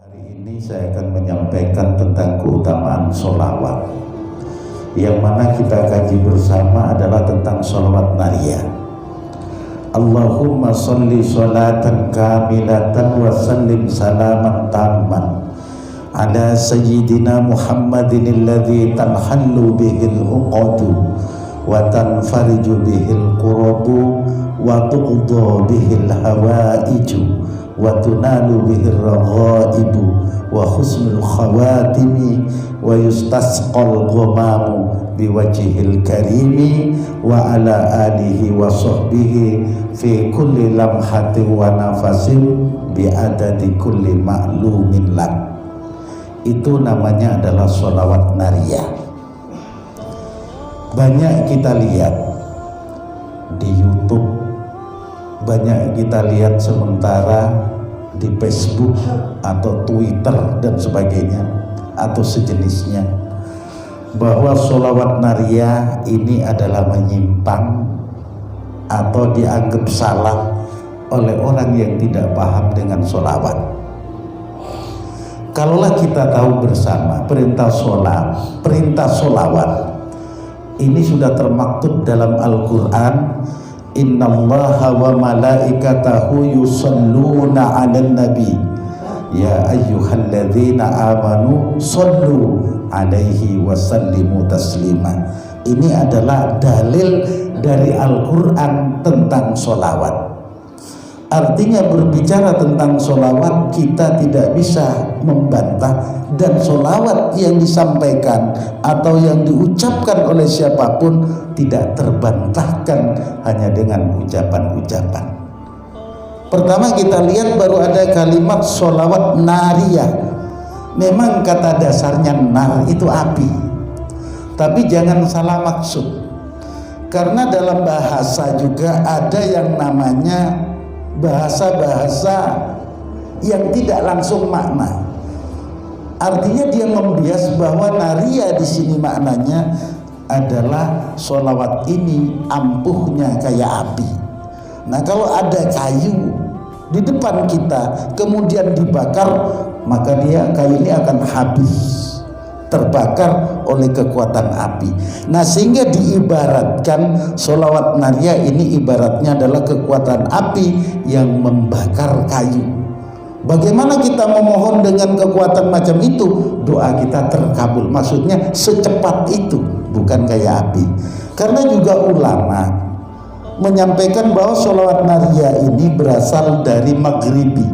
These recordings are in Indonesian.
Hari ini saya akan menyampaikan tentang keutamaan sholawat. Yang mana kita kaji bersama adalah tentang sholawat nariyah. Allahumma sholli sholatan kamilatan wa sallim salaman tamman ala sayyidina Muhammadin alladhi tanhallu bihil uqadu wa tanfariju bihil qurabu wa tuqda bihil hawaiju wa tunalu bihir raghaibu wa husnul khawatimi wa yustasqal ghamamu biwajhil karimi wa ala alihi wa sahbihi fi kulli lamhati wa nafasin biadadi kulli ma'lumin lak. Itu namanya adalah sholawat nariyah. Banyak kita lihat di YouTube, banyak kita lihat sementara di Facebook atau Twitter dan sebagainya atau sejenisnya, bahwa sholawat nariyah ini adalah menyimpang atau dianggap salah oleh orang yang tidak paham dengan sholawat. Kalaulah kita tahu bersama perintah sholawat ini sudah termaktub dalam Al-Quran, innallaha wa malaikatahu yusalluna 'alan nabi ya ayyuhalladzina amanu sallu 'alaihi wa sallimu taslima. Ini adalah dalil dari Al-Quran tentang sholawat. Artinya berbicara tentang sholawat kita tidak bisa membantah, dan sholawat yang disampaikan atau yang diucapkan oleh siapapun tidak terbantahkan hanya dengan ucapan-ucapan. Pertama kita lihat baru ada kalimat sholawat nariyah. Memang kata dasarnya nar itu api, tapi jangan salah maksud, karena dalam bahasa juga ada yang namanya bahasa-bahasa yang tidak langsung makna. Artinya dia membias bahwa nariyah di sini maknanya adalah sholawat ini ampuhnya kayak api. Nah, kalau ada kayu di depan kita kemudian dibakar, maka kayu ini akan habis terbakar oleh kekuatan api. Nah, sehingga diibaratkan sholawat nariyah ini ibaratnya adalah kekuatan api yang membakar kayu. Bagaimana kita memohon dengan kekuatan macam itu? Doa kita terkabul, maksudnya secepat itu, bukan kayak api. Karena juga ulama menyampaikan bahwa sholawat nariyah ini berasal dari Maghribi.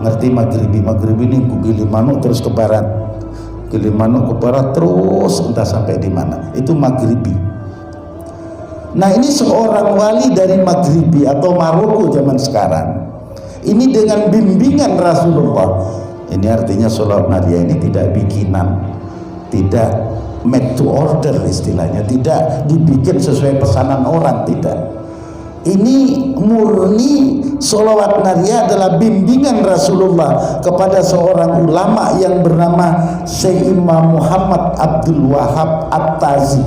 Ngerti Maghribi? Maghribi ini Gilimanuk terus ke barat, Gilimanuk ke barat terus entah sampai di mana. Itu Maghribi. Nah, ini seorang wali dari Maghribi atau Maroko zaman sekarang. Ini dengan bimbingan Rasulullah. Ini artinya sholawat nariyah ini tidak bikinan, tidak made to order istilahnya, tidak dibikin sesuai pesanan orang, tidak. Ini murni sholawat nariyah adalah bimbingan Rasulullah kepada seorang ulama yang bernama Syekh Imam Muhammad Abdul Wahab At-Tazi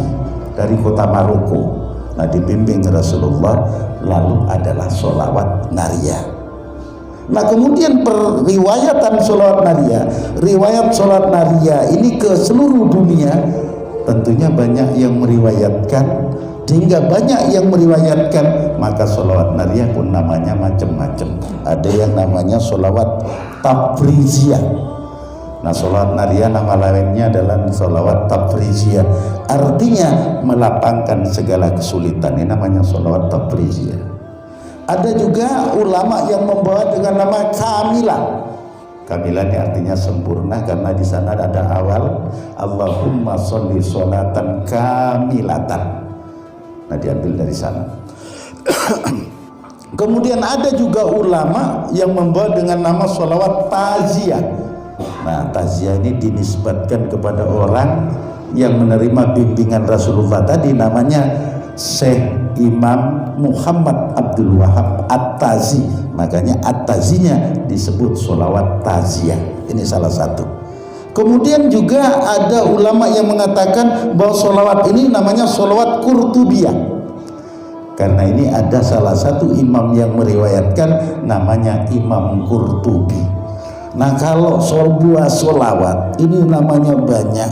dari kota Maroko. Nah, dibimbing Rasulullah, lalu adalah sholawat nariyah. Nah, kemudian periwayatan sholawat nariyah, riwayat sholawat nariyah ini ke seluruh dunia, tentunya banyak yang meriwayatkan. Sehingga banyak yang meriwayatkan, maka sholawat nariyah pun namanya macam-macam. Ada yang namanya sholawat tafriziyah. Nah, sholawat nariyah nama lainnya adalah sholawat tafriziyah, artinya melapangkan segala kesulitan. Ini namanya sholawat tafriziyah. Ada juga ulama yang membawa dengan nama kamilah. Kamilah ini artinya sempurna, karena di sana ada awal Allahumma sholli sholatan kamilatan. Nah, diambil dari sana. Kemudian ada juga ulama yang membawa dengan nama sholawat taziyah. Nah, taziyah ini dinisbatkan kepada orang yang menerima bimbingan Rasulullah tadi, namanya Syekh Imam Muhammad Abdul Wahab At-Tazi. Makanya At-Tazinya disebut sholawat taziyah. Ini salah satu. Kemudian juga ada ulama yang mengatakan bahwa sholawat ini namanya sholawat Qurtubiyah. Karena ini ada salah satu imam yang meriwayatkan namanya Imam Qurtubi. Nah kalau sebuah sholawat ini namanya banyak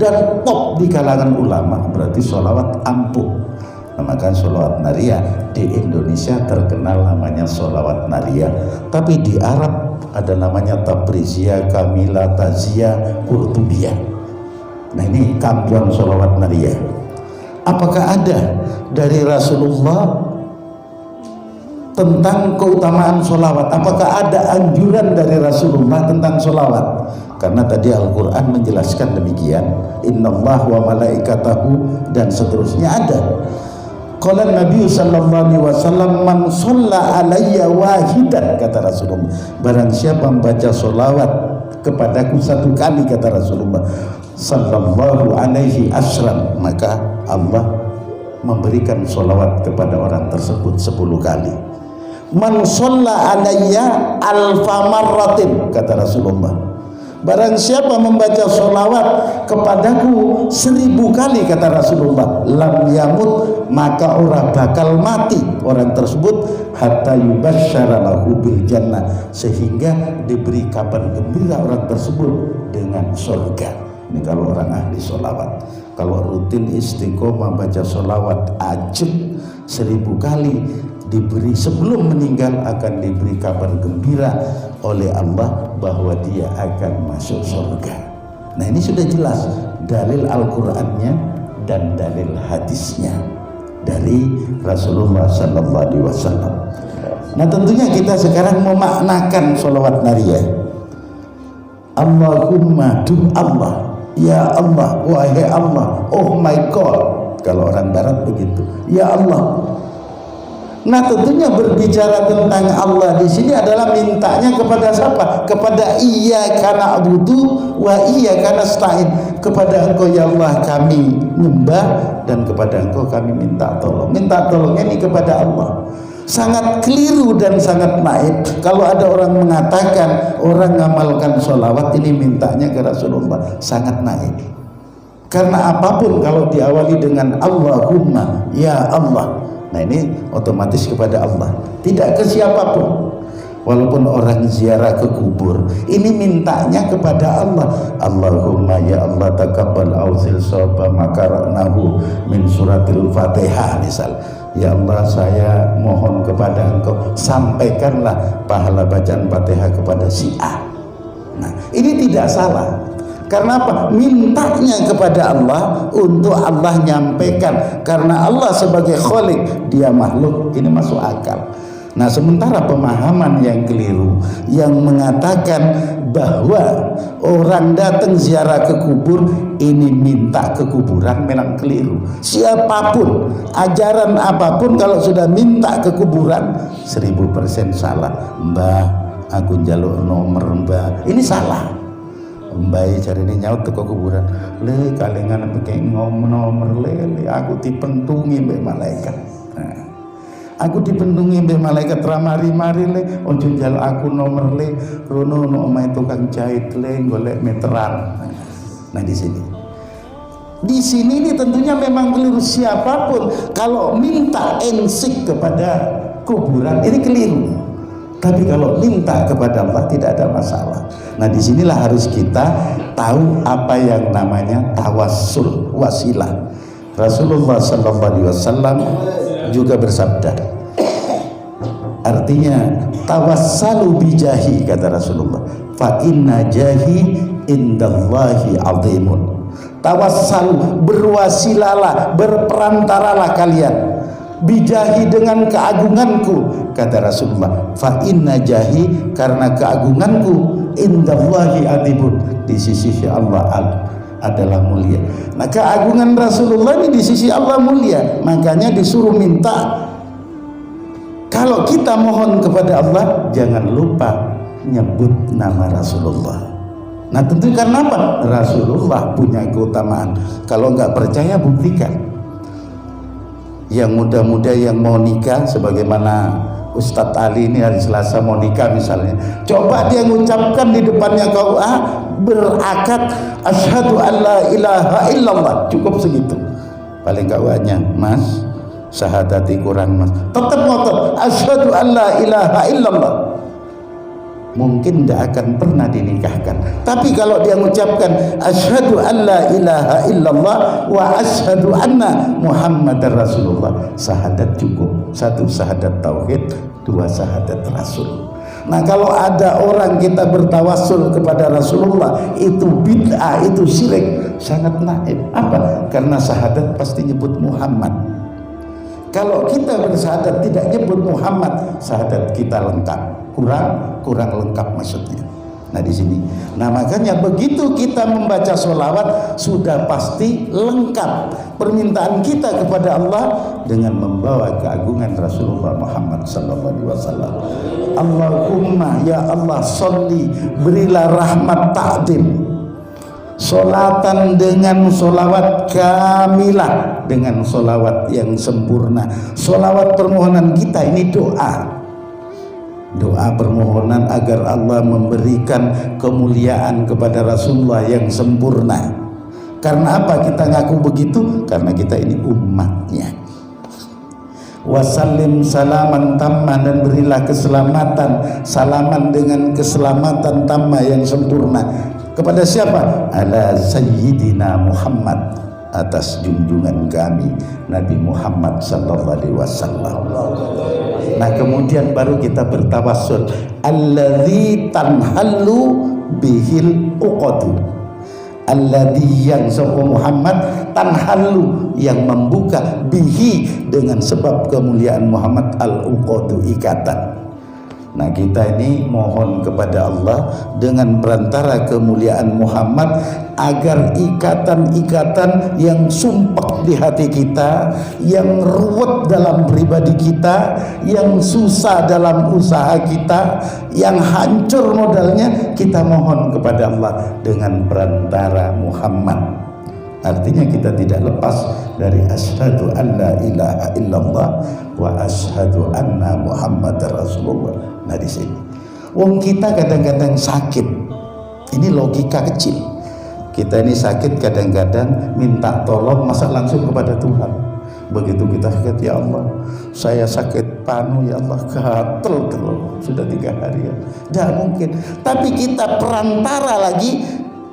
dan top di kalangan ulama, berarti sholawat ampuh. Namakan sholawat nariyah. Di Indonesia terkenal namanya sholawat nariyah, tapi di Arab ada namanya tabriziyah, kamilah, taziyah, qurtubiyah. Nah ini kampuan sholawat nariyah. Apakah ada dari Rasulullah tentang keutamaan sholawat? Apakah ada anjuran dari Rasulullah tentang sholawat? Karena tadi Al-Quran menjelaskan demikian, innallaha wa malaikatahu dan seterusnya ada. Qala Nabi sallallahu alaihi wasallam, man shalla alayya wahidan, kata Rasulullah, barang siapa membaca sholawat kepadaku satu kali, kata Rasulullah sallallahu alaihi asran, maka Allah memberikan sholawat kepada orang tersebut 10 kali. Man shalla alayya alfa marratin, kata Rasulullah, barang siapa membaca sholawat kepadaku 1000 kali, kata Rasulullah, lam yamut, maka orang bakal mati orang tersebut, hatta yubasyara lahu bil jannah, sehingga diberi kabar gembira orang tersebut dengan surga. Ini kalau orang ahli sholawat. Kalau rutin istiqomah baca sholawat ajib 1000 kali, diberi sebelum meninggal akan diberi kabar gembira oleh Allah bahwa dia akan masuk surga. Nah ini sudah jelas dalil Al-Qur'annya dan dalil hadisnya dari Rasulullah sallallahu alaihi wasallam. Nah tentunya kita sekarang memaknakan sholawat nariyah. Allahumma du Allah, ya Allah, wahai Allah, oh my God, kalau orang barat begitu, ya Allah. Nah tentunya berbicara tentang Allah di sini adalah mintanya kepada siapa? Kepada iyyaka na'budu wa iyyaka nasta'in. Kepada Engkau ya Allah kami menyembah dan kepada Engkau kami minta tolong. Minta tolongnya ini kepada Allah. Sangat keliru dan sangat naif kalau ada orang mengatakan orang ngamalkan sholawat ini mintanya ke Rasulullah. Sangat naif. Karena apapun kalau diawali dengan Allahumma ya Allah, nah ini otomatis kepada Allah, tidak ke siapapun. Walaupun orang ziarah ke kubur, ini mintanya kepada Allah. Allahumma ya Allah taqabbal awzil soba makaranahu min suratil Fatihah misal. Ya Allah saya mohon kepada Engkau sampaikanlah pahala bacaan Fatihah kepada si A. Nah ini tidak salah. Karena apa? Mintanya kepada Allah untuk Allah nyampaikan. Karena Allah sebagai Khalik, dia makhluk, ini masuk akal. Nah sementara pemahaman yang keliru yang mengatakan bahwa orang datang ziarah ke kubur ini minta ke kuburan, memang keliru. Siapapun, ajaran apapun kalau sudah minta ke kuburan 1000% salah. Mbah, aku njaluk nomor mbah, ini salah. Mbak cari ini nyaut ke kuburan, le kalengan pakai nomor le, aku dipentungi mbak malaikat. Nah, aku dipentungi mbak malaikat ramari-mari le, ojo jal aku nomor le, rono no omai tukang jahit le, golek meteran. Nah di sini ini tentunya memang keliru. Siapapun kalau minta ensik kepada kuburan ini keliru. Tapi kalau minta kepada Allah tidak ada masalah. Nah disinilah harus kita tahu apa yang namanya tawassul, wasilah. Rasulullah SAW juga bersabda, artinya tawassalu bijahi, kata Rasulullah, fa inna jahi indallahi azimun. Tawassalu, berwasilalah, berperantaralah kalian bijahi dengan keagunganku, kata Rasulullah, fa inna jahi, karena keagunganku indallahi adibun, di sisi Allah adalah mulia. Nah keagungan Rasulullah ini di sisi Allah mulia, makanya disuruh minta. Kalau kita mohon kepada Allah jangan lupa nyebut nama Rasulullah. Nah tentu karena apa? Rasulullah punya keutamaan. Kalau nggak percaya buktikan. Yang muda-muda yang mau nikah, sebagaimana Ustadz Ali ini hari Selasa mau nikah misalnya, coba dia mengucapkan di depannya KUA berakad asyhadu alla ilaha illallah, cukup segitu. Paling KUA-nya, mas syahadati kurang mas, tetap ngotot asyhadu alla ilaha illallah. mungkin tidak akan pernah dinikahkan. Tapi kalau dia mengucapkan asyhadu an la ilaha illallah wa asyhadu anna muhammadar rasulullah, syahadat cukup. Satu syahadat tauhid, dua syahadat rasul. Nah, kalau ada orang kita bertawassul kepada Rasulullah, itu bid'ah, itu syirik, sangat naib. Apa? Karena syahadat pasti nyebut Muhammad. Kalau kita bersyahadat tidak nyebut Muhammad, syahadat kita lengkap. Kurang lengkap maksudnya. Nah di sini, nah makanya begitu kita membaca sholawat sudah pasti lengkap permintaan kita kepada Allah dengan membawa keagungan Rasulullah Muhammad sallallahu alaihi wasallam. Allahumma ya Allah sholli, berilah rahmat ta'dim, sholatan dengan sholawat kamilah, dengan sholawat yang sempurna. Sholawat permohonan kita ini doa permohonan agar Allah memberikan kemuliaan kepada Rasulullah yang sempurna. Karena apa kita ngaku begitu? Karena kita ini umatnya. Wasallim salaman tammah, dan berilah keselamatan, salaman dengan keselamatan tammah yang sempurna. Kepada siapa? Ala sayyidina Muhammad, atas junjungan kami Nabi Muhammad sallallahu alaihi wasallam. Nah kemudian baru kita bertawassul, alladzi tanhallu bihil uqadu, alladzi yang sapa Muhammad, tanhallu yang membuka, bihi dengan sebab kemuliaan Muhammad, al uqadu ikatan. Nah kita ini mohon kepada Allah dengan perantara kemuliaan Muhammad agar ikatan-ikatan yang sumpah di hati kita, yang ruwet dalam pribadi kita, yang susah dalam usaha kita, yang hancur modalnya, kita mohon kepada Allah dengan perantara Muhammad. Artinya kita tidak lepas dari asyhadu an la ilaha illallah wa asyhadu anna muhammadar rasulullah. Nah di sini, wong kita kadang-kadang sakit. Ini logika kecil. Kita ini sakit kadang-kadang minta tolong, masa langsung kepada Tuhan. Begitu kita sakit, ya Allah, saya sakit panu, ya Allah, gatel terus sudah 3 hari ya. Tidak mungkin. Tapi kita perantara lagi,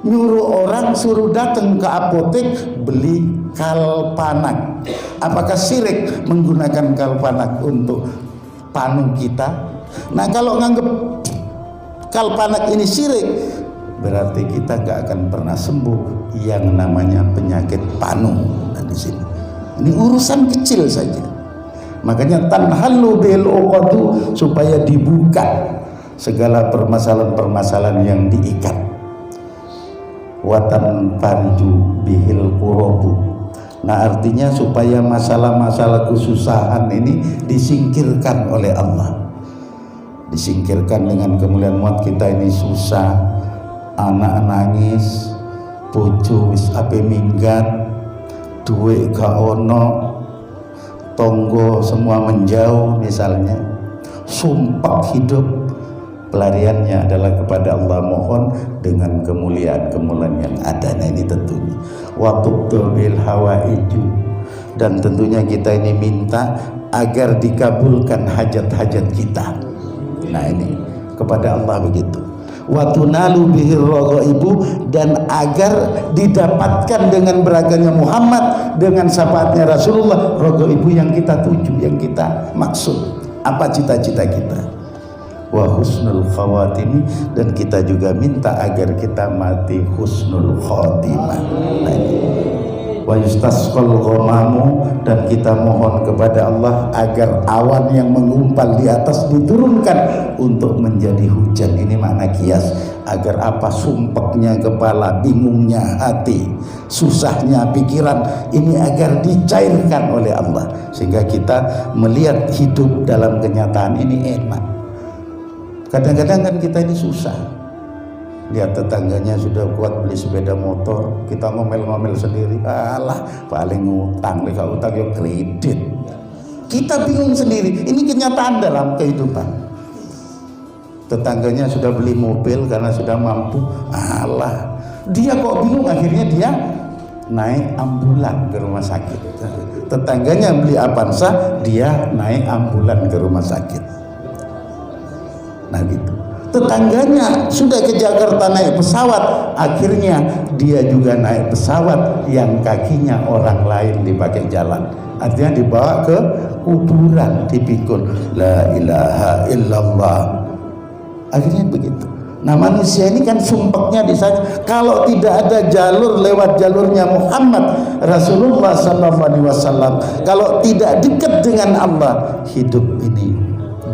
nyuruh orang suruh datang ke apotek beli kalpanak. Apakah syirik menggunakan kalpanak untuk panu kita? Nah kalau nganggep kalpanak ini syirik, berarti kita gak akan pernah sembuh yang namanya penyakit panu. Nah di sini, ini urusan kecil saja. Makanya tanhallu bil uqadu, supaya dibuka segala permasalahan-permasalahan yang diikat. Watan farju bihil kurobu. Nah artinya supaya masalah-masalah kesusahan ini disingkirkan oleh Allah, disingkirkan dengan kemuliaan Muhammad. Kita ini susah, anak nangis, bojo wis ape minggat, duit gak ono, tonggo semua menjauh misalnya, sumpah hidup, pelariannya adalah kepada Allah, mohon dengan kemuliaan-kemuliaan yang ada. Nah ini tentunya waktu bil hawaiju, dan tentunya kita ini minta agar dikabulkan hajat-hajat kita. Nah ini kepada Allah begitu. Watunalu bihir rogoibu, dan agar didapatkan dengan beraganya Muhammad, dengan syafaatnya Rasulullah, rogoibu yang kita tuju, yang kita maksud. Apa cita-cita kita? Wa husnul khawatim, dan kita juga minta agar kita mati husnul khatimah. Nah ini wa yustasqal ghamamu, dan kita mohon kepada Allah agar awan yang mengumpal di atas diturunkan untuk menjadi hujan. Ini makna kias, agar apa? Sumpeknya kepala, bingungnya hati, susahnya pikiran, ini agar dicairkan oleh Allah, sehingga kita melihat hidup dalam kenyataan ini enak. Kadang-kadang kan kita ini susah, lihat tetangganya sudah kuat beli sepeda motor, kita ngomel-ngomel sendiri, alah paling ngutang, kalau utang ya kredit. Kita bingung sendiri, ini kenyataan dalam kehidupan. Tetangganya sudah beli mobil karena sudah mampu, alah dia kok bingung, akhirnya dia naik ambulan ke rumah sakit. Tetangganya beli Avanza, dia naik ambulan ke rumah sakit. Nah gitu. Tetangganya sudah ke Jakarta naik pesawat, akhirnya dia juga naik pesawat yang kakinya orang lain dipakai jalan, artinya dibawa ke kuburan, dipikul la ilaha illallah. Akhirnya begitu. Nah, manusia ini kan sumpeknya di sana. Kalau tidak ada jalur lewat jalurnya Muhammad Rasulullah SAW, kalau tidak dekat dengan Allah, hidup ini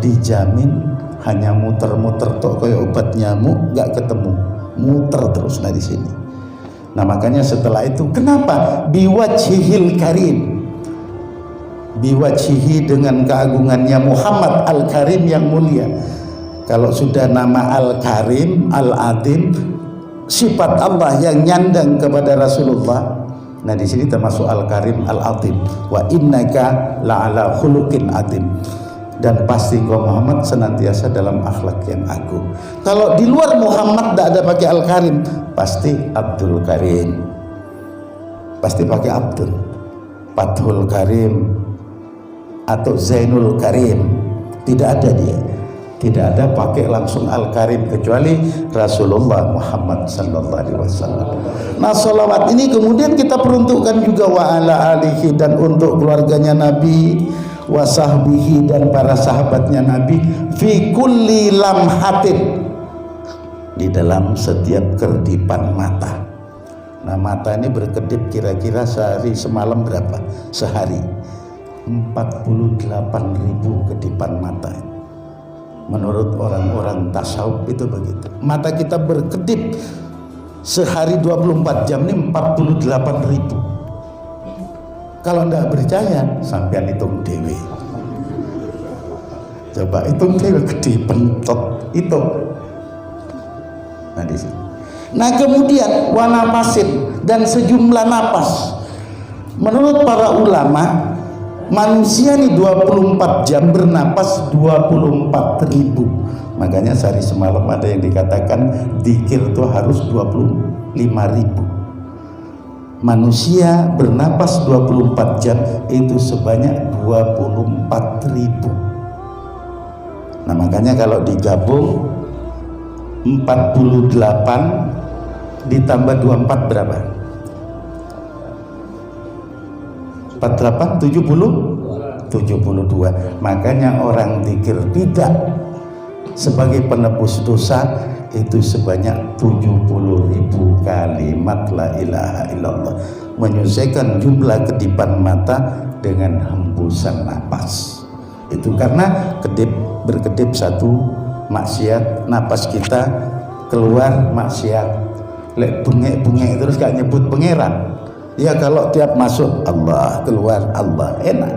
dijamin hanya muter-muter tok kayak obat nyamuk, nggak ketemu, muter terus di sini. Nah, makanya setelah itu kenapa biwajhil karim, biwajhihi dengan keagungannya Muhammad Al-Karim yang mulia. Kalau sudah nama Al-Karim, Al-Adim, sifat Allah yang nyandang kepada Rasulullah. Nah, di sini termasuk Al-Karim, Al-Adim. Wa innaka la'ala khuluqin adim. Dan pasti kau Muhammad senantiasa dalam akhlak yang agung. Kalau di luar Muhammad tidak ada pakai Al-Karim, pasti Abdul Karim, pasti pakai Abdul, Fathul Karim atau Zainul Karim. Tidak ada dia, tidak ada pakai langsung Al-Karim kecuali Rasulullah Muhammad sallallahu alaihi wasallam. Nah, salawat ini kemudian kita peruntukkan juga wa ala alihi, dan untuk keluarganya Nabi, wa sahbihi, dan para sahabatnya Nabi, fi kulli lamhatin, di dalam setiap kedipan mata. Nah, mata ini berkedip kira-kira sehari semalam berapa? Sehari 48.000 kedipan mata. Menurut orang-orang tasawuf itu begitu. Mata kita berkedip sehari 24 jam ini 48.000. Kalau tidak percaya, sampean hitung dewe. Coba hitung dewe, gede pentok hitung. Nah, di sini. Nah, kemudian wana napasin, dan sejumlah napas. Menurut para ulama, manusia ini 24 jam bernapas 24.000. Makanya sehari semalam ada yang dikatakan dzikir itu harus 25.000. Manusia bernapas 24 jam itu sebanyak 24.000. Nah, makanya kalau digabung 48 ditambah 24 berapa? 48 72. Makanya orang zikir tidak sebagai penebus dosa itu sebanyak 70.000 kalimat la ilaha illallah, menyelesaikan jumlah kedipan mata dengan hembusan napas. Itu karena berkedip satu maksiat, napas kita keluar maksiat. Lek bengek terus gak nyebut pangeran. Ya, kalau tiap masuk Allah, keluar Allah, enak.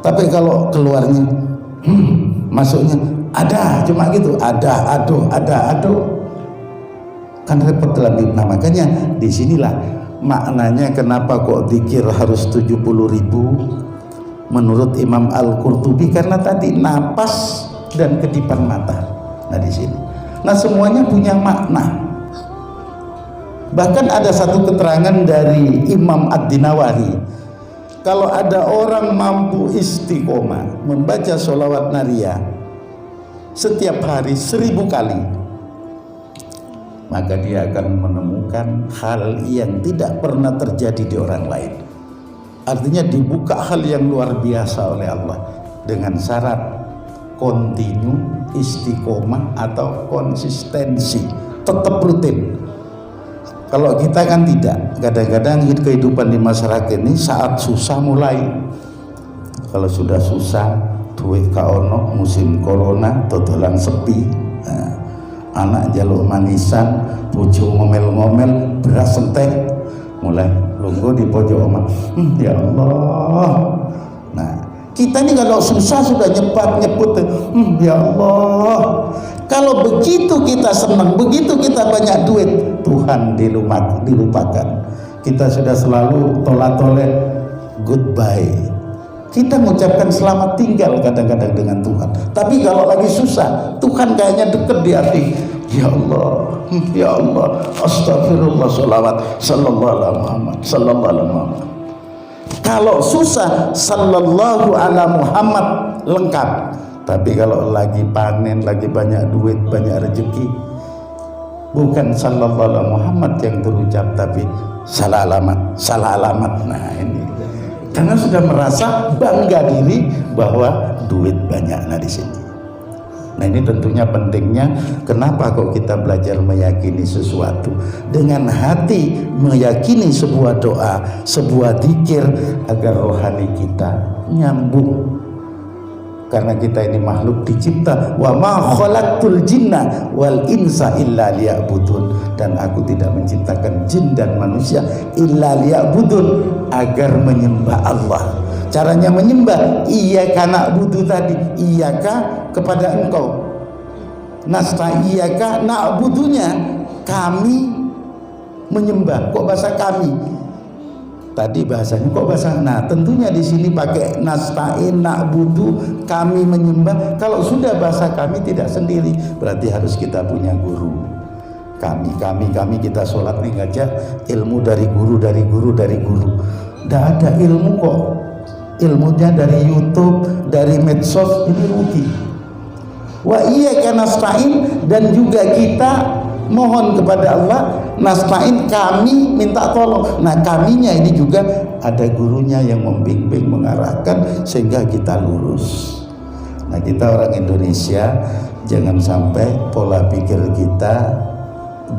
Tapi kalau keluarnya masuknya ada, cuma gitu, ada, aduh, kan repot dalam hidup. Nah, makanya disinilah maknanya kenapa kok zikir harus 70.000 menurut Imam Al-Qurtubi, karena tadi napas dan kedipan mata. Nah, di sini. Nah, semuanya punya makna. Bahkan ada satu keterangan dari Imam Ad-Dinawari, kalau ada orang mampu istiqomah membaca sholawat nariyah setiap hari 1000 kali, maka dia akan menemukan hal yang tidak pernah terjadi di orang lain. Artinya dibuka hal yang luar biasa oleh Allah dengan syarat kontinu, istiqomah atau konsistensi, tetap rutin. Kalau kita kan tidak, kadang-kadang kehidupan di masyarakat ini saat susah mulai. Kalau sudah susah, duit kaono, musim corona, dodolan sepi, nah, anak jaluk manisan, bojo ngomel-ngomel, beras entek, mulai lungguh di pojok omah. Ya Allah. Nah, kita ini kalau susah sudah nyebut, ya Allah. Kalau begitu kita senang, begitu kita banyak duit, Tuhan dilupakan. Kita sudah selalu tolak-tolak goodbye. Kita mengucapkan selamat tinggal kadang-kadang dengan Tuhan. Tapi kalau lagi susah, Tuhan kayaknya dekat di hati. Ya Allah, ya Allah, astagfirullah, sholawat, sallallahu alaihi Muhammad, sallallahu alaihi Muhammad. Kalau susah, sallallahu ala Muhammad lengkap. Tapi kalau lagi panen, lagi banyak duit, banyak rezeki, bukan sallallahu alaihi Muhammad yang terucap, tapi salah alamat, salah alamat. Nah ini karena sudah merasa bangga diri bahwa duit banyak di sini. Nah ini tentunya pentingnya kenapa kok kita belajar meyakini sesuatu dengan hati, meyakini sebuah doa, sebuah zikir agar rohani kita nyambung. Karena kita ini makhluk dicipta, wa ma khalaqtul jinna wal insa illa liya'budun, dan aku tidak menciptakan jin dan manusia illa liya'budun, agar menyembah Allah. Caranya menyembah iyyaka na'budu tadi, iyyaka kepada engkau, nasta'iyyaka na'budunya kami menyembah. Kok bahasa kami? Tadi bahasanya kok bahasa, nah tentunya di sini pakai nasta'in, na'budu, kami menyembah. Kalau sudah bahasa kami tidak sendiri, berarti harus kita punya guru. Kami kita sholat nih ngajak ilmu dari guru, dari guru, dari guru. Tidak ada ilmu kok, ilmunya dari YouTube, dari medsos, ini rugi. Wa iyyaka nasta'in, dan juga kita mohon kepada Allah, nasta'in kami minta tolong. Nah kaminya ini juga ada gurunya yang membimbing, mengarahkan sehingga kita lurus. Nah kita orang Indonesia jangan sampai pola pikir kita,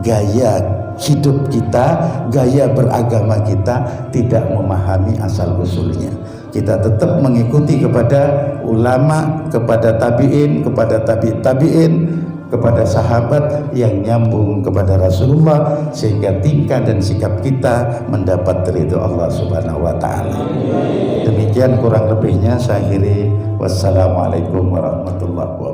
gaya hidup kita, gaya beragama kita tidak memahami asal usulnya. Kita tetap mengikuti kepada ulama, kepada tabi'in, kepada tabi'in, kepada sahabat yang nyambung kepada Rasulullah, sehingga tingkah dan sikap kita mendapat ridho Allah Subhanahu wa taala. Demikian kurang lebihnya saya akhiri. Wassalamualaikum warahmatullahi wabarakatuh.